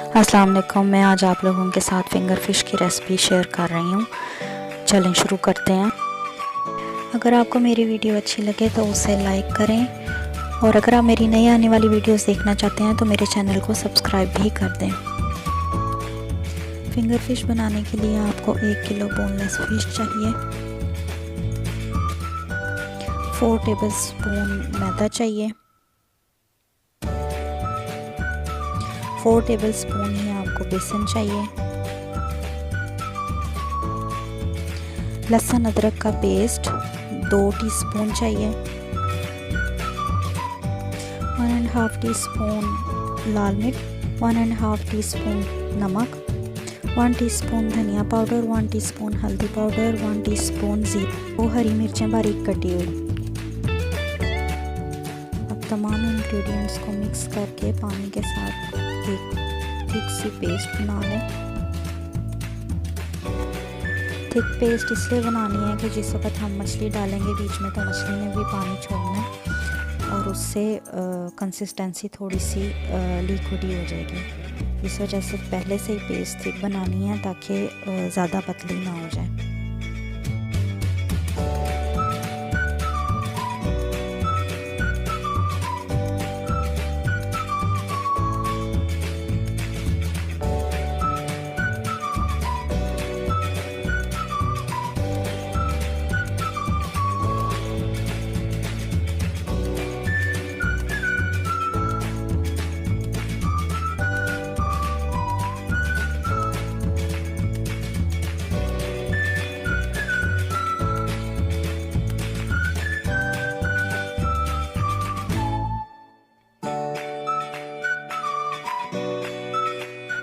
अस्सलाम वालेकुम। मैं आज आप लोगों के साथ फिंगर फ़िश की रेसिपी शेयर कर रही हूँ। चलें शुरू करते हैं। अगर आपको मेरी वीडियो अच्छी लगे तो उसे लाइक करें और अगर आप मेरी नई आने वाली वीडियोस देखना चाहते हैं तो मेरे चैनल को सब्सक्राइब भी कर दें। फिंगर फ़िश बनाने के लिए आपको 1 किलो बोनलेस फ़िश चाहिए, 4 टेबलस्पून मैदा चाहिए, 4 टेबलस्पून ही आपको बेसन चाहिए, लहसुन अदरक का पेस्ट 2 टीस्पून चाहिए, 1.5 टीस्पून लाल मिर्च, 1.5 टीस्पून नमक, 1 टीस्पून धनिया पाउडर, 1 टीस्पून हल्दी पाउडर, 1 टीस्पून जीरा, 2 हरी मिर्चें बारीक कटी हुई। अब तमाम इंग्रेडिएंट्स को मिक्स करके पानी के साथ एक थिक सी पेस्ट बना लें। थिक पेस्ट इसलिए बनानी है कि जिस वक्त हम मछली डालेंगे बीच में तो मछली ने भी पानी छोड़ना है और उससे कंसिस्टेंसी थोड़ी सी लिक्विडी हो जाएगी। इस वजह से पहले से ही पेस्ट थिक बनानी है ताकि ज़्यादा पतली ना हो जाए।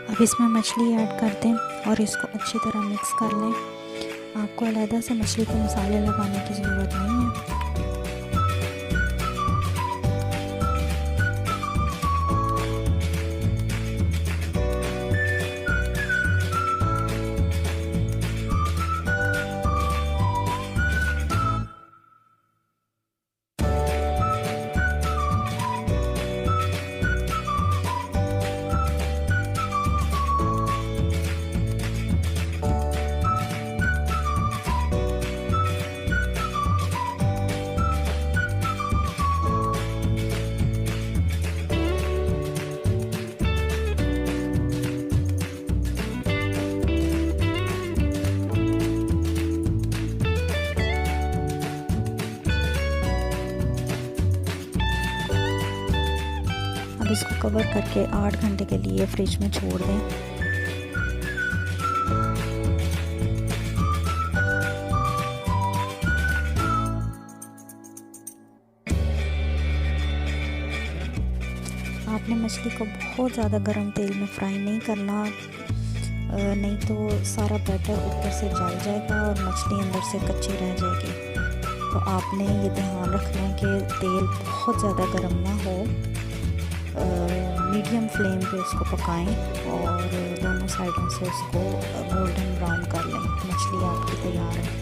अब इसमें मछली ऐड कर दें और इसको अच्छी तरह मिक्स कर लें। आपको अलग से मछली को मसाले लगाने की ज़रूरत नहीं है। अब इसको कवर करके 8 घंटे के लिए फ्रिज में छोड़ दें। आपने मछली को बहुत ज़्यादा गर्म तेल में फ्राई नहीं करना, नहीं तो सारा बैटर ऊपर से जल जाएगा और मछली अंदर से कच्ची रह जाएगी। तो आपने ये ध्यान रखना है कि तेल बहुत ज़्यादा गर्म ना हो। मीडियम फ्लेम पे उसको पकाएं और दोनों साइडों से उसको गोल्डन ब्राउन कर लें। मछली आपकी तैयार है।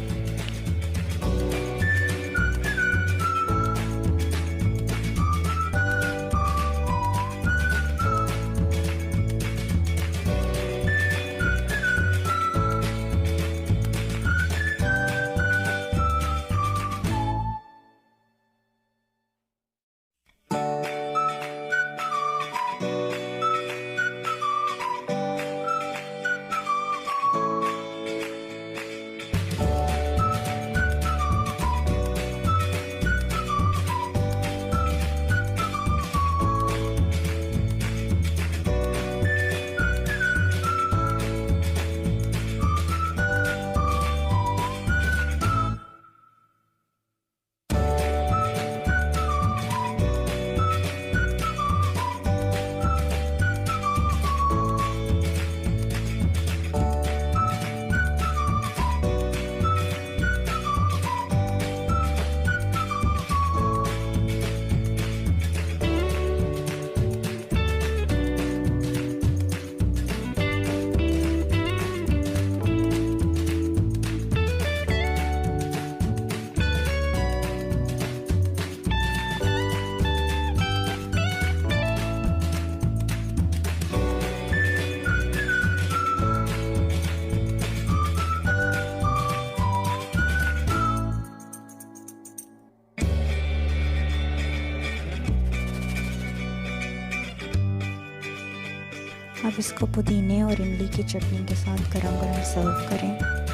अब इसको पुदीने और इमली की चटनी के साथ गरम गरम सर्व करें।